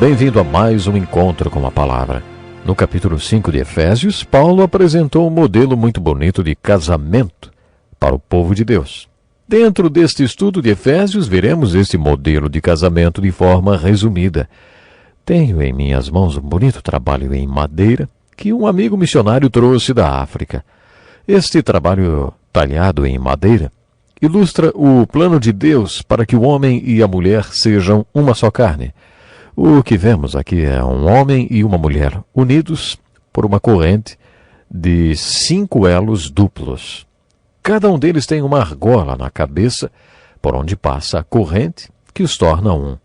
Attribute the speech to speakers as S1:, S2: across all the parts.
S1: Bem-vindo a mais um encontro com a palavra. No capítulo 5 de Efésios, Paulo apresentou um modelo muito bonito de casamento para o povo de Deus. Dentro deste estudo de Efésios, veremos este modelo de casamento de forma resumida. Tenho em minhas mãos um bonito trabalho em madeira que um amigo missionário trouxe da África. Este trabalho talhado em madeira ilustra o plano de Deus para que o homem e a mulher sejam uma só carne. O que vemos aqui é um homem e uma mulher unidos por uma corrente de 5 elos duplos. Cada um deles tem uma argola na cabeça por onde passa a corrente que os torna um.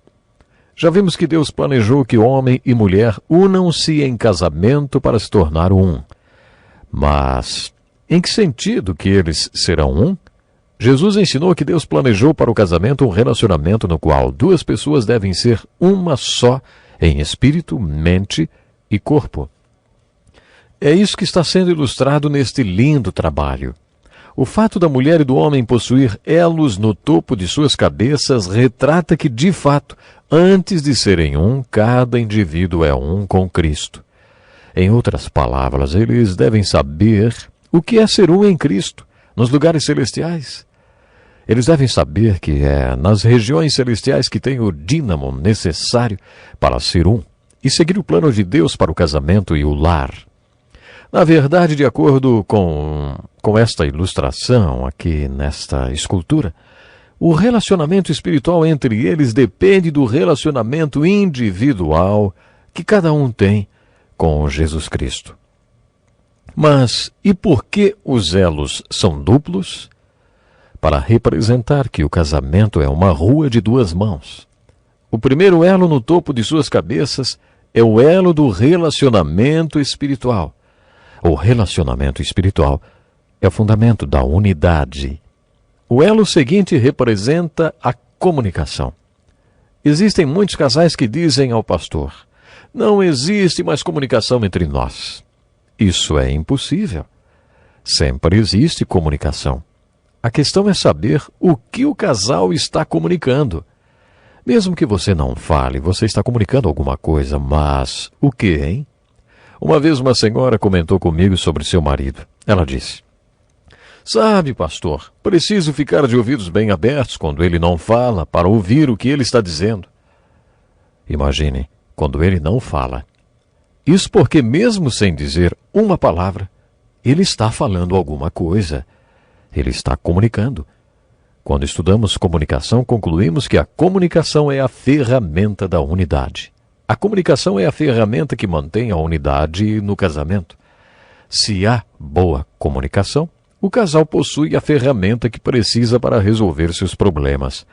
S1: Já vimos que Deus planejou que homem e mulher unam-se em casamento para se tornar um. Mas em que sentido que eles serão um? Jesus ensinou que Deus planejou para o casamento um relacionamento no qual 2 pessoas devem ser uma só em espírito, mente e corpo. É isso que está sendo ilustrado neste lindo trabalho. O fato da mulher e do homem possuir elos no topo de suas cabeças retrata que, de fato, antes de serem um, cada indivíduo é um com Cristo. Em outras palavras, eles devem saber o que é ser um em Cristo, nos lugares celestiais. Eles devem saber que é nas regiões celestiais que tem o dínamo necessário para ser um e seguir o plano de Deus para o casamento e o lar. Na verdade, de acordo com esta ilustração aqui nesta escultura, o relacionamento espiritual entre eles depende do relacionamento individual que cada um tem com Jesus Cristo. Mas e por que os elos são duplos? Para representar que o casamento é uma rua de 2 mãos. O primeiro elo no topo de suas cabeças é o elo do relacionamento espiritual. O relacionamento espiritual é o fundamento da unidade. O elo seguinte representa a comunicação. Existem muitos casais que dizem ao pastor: não existe mais comunicação entre nós. Isso é impossível. Sempre existe comunicação. A questão é saber o que o casal está comunicando. Mesmo que você não fale, você está comunicando alguma coisa, mas o que, hein? Uma vez uma senhora comentou comigo sobre seu marido. Ela disse: sabe, pastor, preciso ficar de ouvidos bem abertos quando ele não fala para ouvir o que ele está dizendo. Imagine, quando ele não fala. Isso porque mesmo sem dizer uma palavra, ele está falando alguma coisa. Ele está comunicando. Quando estudamos comunicação, concluímos que a comunicação é a ferramenta da unidade. A comunicação é a ferramenta que mantém a unidade no casamento. Se há boa comunicação, o casal possui a ferramenta que precisa para resolver seus problemas.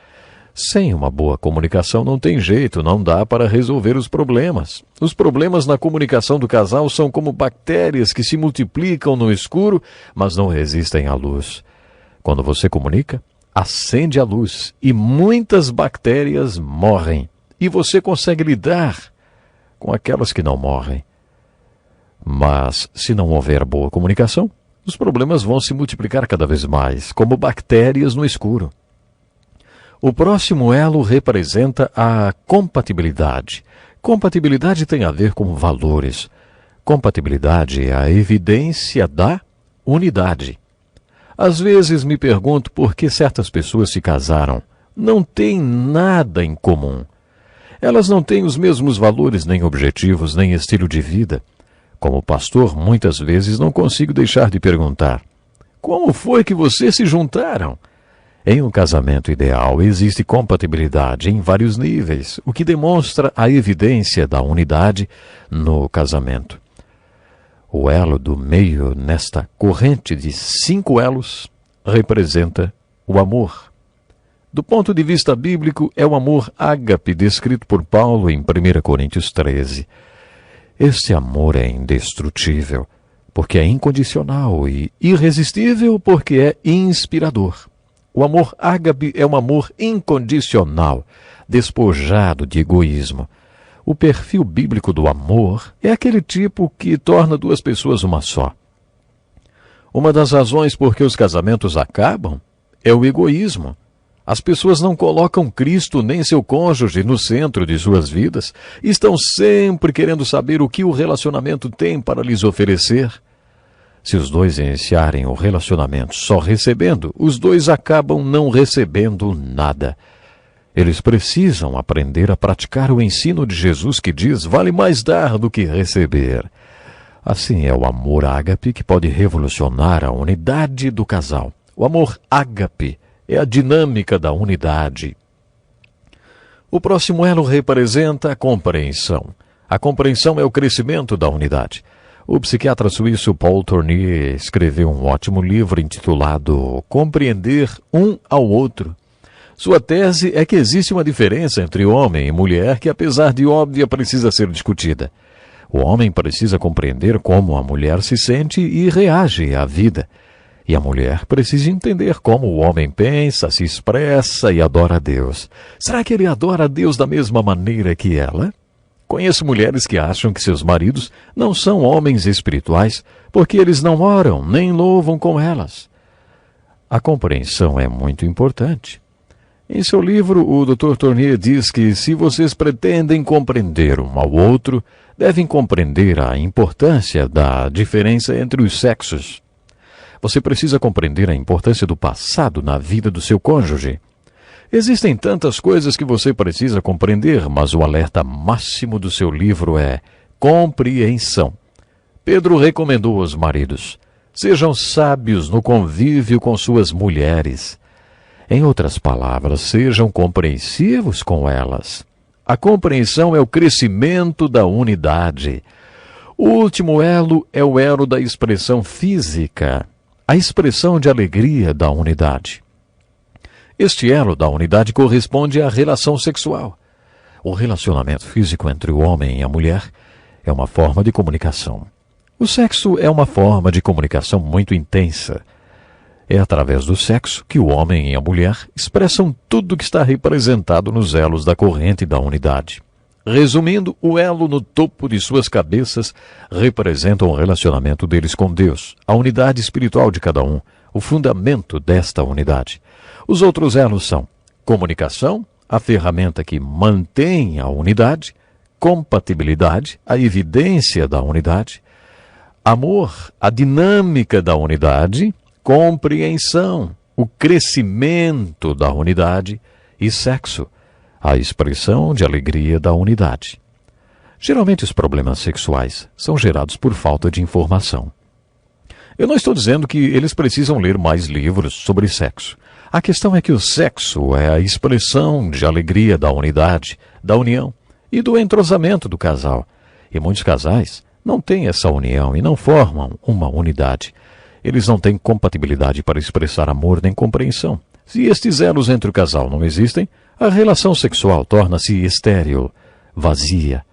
S1: Sem uma boa comunicação não tem jeito, não dá para resolver os problemas. Os problemas na comunicação do casal são como bactérias que se multiplicam no escuro, mas não resistem à luz. Quando você comunica, acende a luz e muitas bactérias morrem. E você consegue lidar com aquelas que não morrem. Mas, se não houver boa comunicação, os problemas vão se multiplicar cada vez mais, como bactérias no escuro. O próximo elo representa a compatibilidade. Compatibilidade tem a ver com valores. Compatibilidade é a evidência da unidade. Às vezes me pergunto por que certas pessoas se casaram. Não têm nada em comum. Elas não têm os mesmos valores, nem objetivos, nem estilo de vida. Como pastor, muitas vezes não consigo deixar de perguntar: como foi que vocês se juntaram? Em um casamento ideal, existe compatibilidade em vários níveis, o que demonstra a evidência da unidade no casamento. O elo do meio nesta corrente de 5 elos representa o amor. Do ponto de vista bíblico, é o amor ágape descrito por Paulo em 1 Coríntios 13. Este amor é indestrutível, porque é incondicional, e irresistível, porque é inspirador. O amor ágape é um amor incondicional, despojado de egoísmo. O perfil bíblico do amor é aquele tipo que torna 2 pessoas uma só. Uma das razões por que os casamentos acabam é o egoísmo. As pessoas não colocam Cristo nem seu cônjuge no centro de suas vidas. Estão sempre querendo saber o que o relacionamento tem para lhes oferecer. Se os dois iniciarem o relacionamento só recebendo, os dois acabam não recebendo nada. Eles precisam aprender a praticar o ensino de Jesus que diz: vale mais dar do que receber. Assim é o amor ágape que pode revolucionar a unidade do casal. O amor ágape é a dinâmica da unidade. O próximo elo representa a compreensão. A compreensão é o crescimento da unidade. O psiquiatra suíço Paul Tournier escreveu um ótimo livro intitulado Compreender um ao Outro. Sua tese é que existe uma diferença entre homem e mulher que, apesar de óbvia, precisa ser discutida. O homem precisa compreender como a mulher se sente e reage à vida. E a mulher precisa entender como o homem pensa, se expressa e adora a Deus. Será que ele adora a Deus da mesma maneira que ela? Conheço mulheres que acham que seus maridos não são homens espirituais porque eles não oram nem louvam com elas. A compreensão é muito importante. Em seu livro, o Dr. Tournier diz que se vocês pretendem compreender um ao outro, devem compreender a importância da diferença entre os sexos. Você precisa compreender a importância do passado na vida do seu cônjuge. Existem tantas coisas que você precisa compreender, mas o alerta máximo do seu livro é compreensão. Pedro recomendou aos maridos: sejam sábios no convívio com suas mulheres. Em outras palavras, sejam compreensivos com elas. A compreensão é o crescimento da unidade. O último elo é o elo da expressão física, a expressão de alegria da unidade. Este elo da unidade corresponde à relação sexual. O relacionamento físico entre o homem e a mulher é uma forma de comunicação. O sexo é uma forma de comunicação muito intensa. É através do sexo que o homem e a mulher expressam tudo que está representado nos elos da corrente da unidade. Resumindo, o elo no topo de suas cabeças representa o relacionamento deles com Deus, a unidade espiritual de cada um, o fundamento desta unidade. Os outros elos são comunicação, a ferramenta que mantém a unidade, compatibilidade, a evidência da unidade, amor, a dinâmica da unidade, compreensão, o crescimento da unidade, e sexo, a expressão de alegria da unidade. Geralmente os problemas sexuais são gerados por falta de informação. Eu não estou dizendo que eles precisam ler mais livros sobre sexo. A questão é que o sexo é a expressão de alegria da unidade, da união e do entrosamento do casal. E muitos casais não têm essa união e não formam uma unidade. Eles não têm compatibilidade para expressar amor nem compreensão. Se estes elos entre o casal não existem, a relação sexual torna-se estéril, vazia.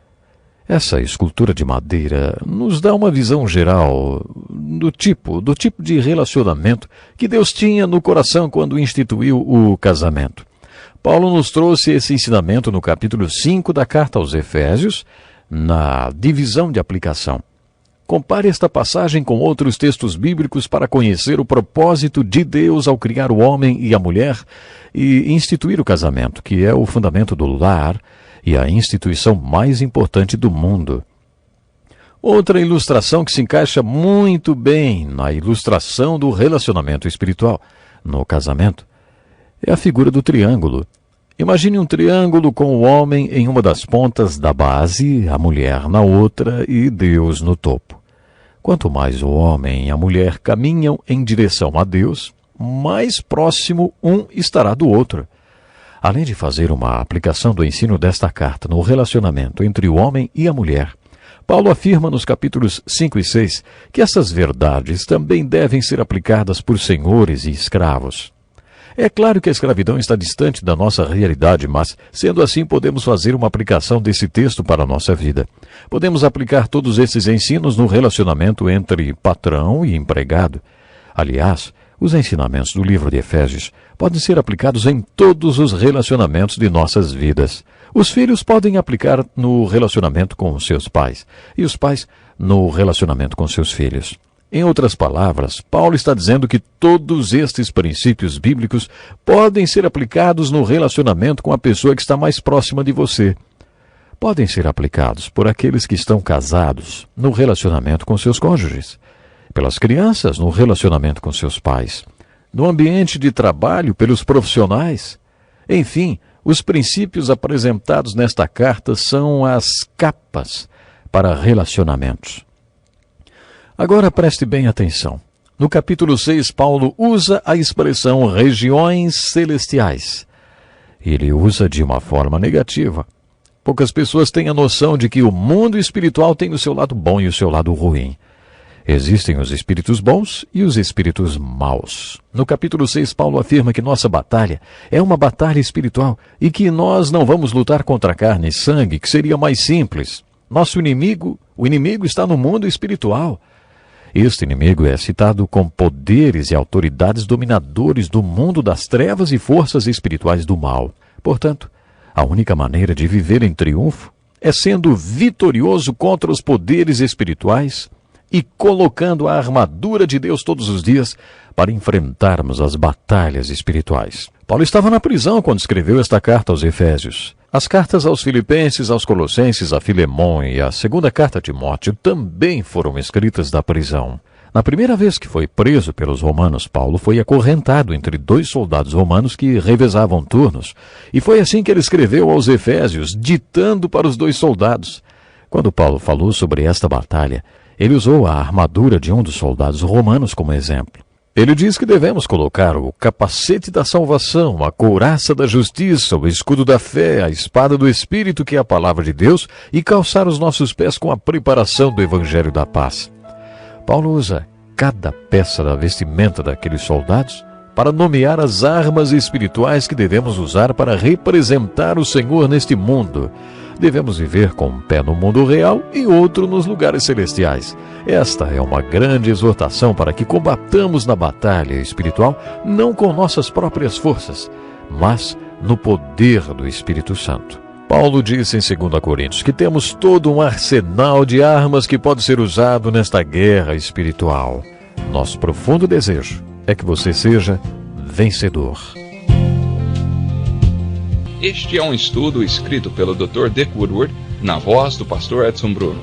S1: Essa escultura de madeira nos dá uma visão geral do tipo de relacionamento que Deus tinha no coração quando instituiu o casamento. Paulo nos trouxe esse ensinamento no capítulo 5 da carta aos Efésios, na divisão de aplicação. Compare esta passagem com outros textos bíblicos para conhecer o propósito de Deus ao criar o homem e a mulher e instituir o casamento, que é o fundamento do lar e a instituição mais importante do mundo. Outra ilustração que se encaixa muito bem na ilustração do relacionamento espiritual no casamento é a figura do triângulo. Imagine um triângulo com o homem em uma das pontas da base, a mulher na outra e Deus no topo. Quanto mais o homem e a mulher caminham em direção a Deus, mais próximo um estará do outro. Além de fazer uma aplicação do ensino desta carta no relacionamento entre o homem e a mulher, Paulo afirma nos capítulos 5 e 6 que essas verdades também devem ser aplicadas por senhores e escravos. É claro que a escravidão está distante da nossa realidade, mas, sendo assim, podemos fazer uma aplicação desse texto para a nossa vida. Podemos aplicar todos esses ensinos no relacionamento entre patrão e empregado. Aliás, os ensinamentos do livro de Efésios podem ser aplicados em todos os relacionamentos de nossas vidas. Os filhos podem aplicar no relacionamento com seus pais, e os pais no relacionamento com seus filhos. Em outras palavras, Paulo está dizendo que todos estes princípios bíblicos podem ser aplicados no relacionamento com a pessoa que está mais próxima de você. Podem ser aplicados por aqueles que estão casados no relacionamento com seus cônjuges, pelas crianças no relacionamento com seus pais, no ambiente de trabalho pelos profissionais. Enfim, os princípios apresentados nesta carta são as capas para relacionamentos. Agora preste bem atenção. No capítulo 6, Paulo usa a expressão regiões celestiais. Ele usa de uma forma negativa. Poucas pessoas têm a noção de que o mundo espiritual tem o seu lado bom e o seu lado ruim. Existem os espíritos bons e os espíritos maus. No capítulo 6, Paulo afirma que nossa batalha é uma batalha espiritual e que nós não vamos lutar contra carne e sangue, que seria mais simples. Nosso inimigo, o inimigo está no mundo espiritual. Este inimigo é citado com poderes e autoridades dominadores do mundo das trevas e forças espirituais do mal. Portanto, a única maneira de viver em triunfo é sendo vitorioso contra os poderes espirituais e colocando a armadura de Deus todos os dias para enfrentarmos as batalhas espirituais. Paulo estava na prisão quando escreveu esta carta aos Efésios. As cartas aos Filipenses, aos Colossenses, a Filemon e a segunda carta a Timóteo também foram escritas da prisão. Na primeira vez que foi preso pelos romanos, Paulo foi acorrentado entre 2 soldados romanos que revezavam turnos. E foi assim que ele escreveu aos Efésios, ditando para os 2 soldados. Quando Paulo falou sobre esta batalha, ele usou a armadura de um dos soldados romanos como exemplo. Ele diz que devemos colocar o capacete da salvação, a couraça da justiça, o escudo da fé, a espada do Espírito, que é a palavra de Deus, e calçar os nossos pés com a preparação do Evangelho da paz. Paulo usa cada peça da vestimenta daqueles soldados para nomear as armas espirituais que devemos usar para representar o Senhor neste mundo. Devemos viver com um pé no mundo real e outro nos lugares celestiais. Esta é uma grande exortação para que combatamos na batalha espiritual não com nossas próprias forças, mas no poder do Espírito Santo. Paulo disse em 2 Coríntios que temos todo um arsenal de armas que pode ser usado nesta guerra espiritual. Nosso profundo desejo é que você seja vencedor.
S2: Este é um estudo escrito pelo Dr. Dick Woodward, na voz do pastor Edson Bruno.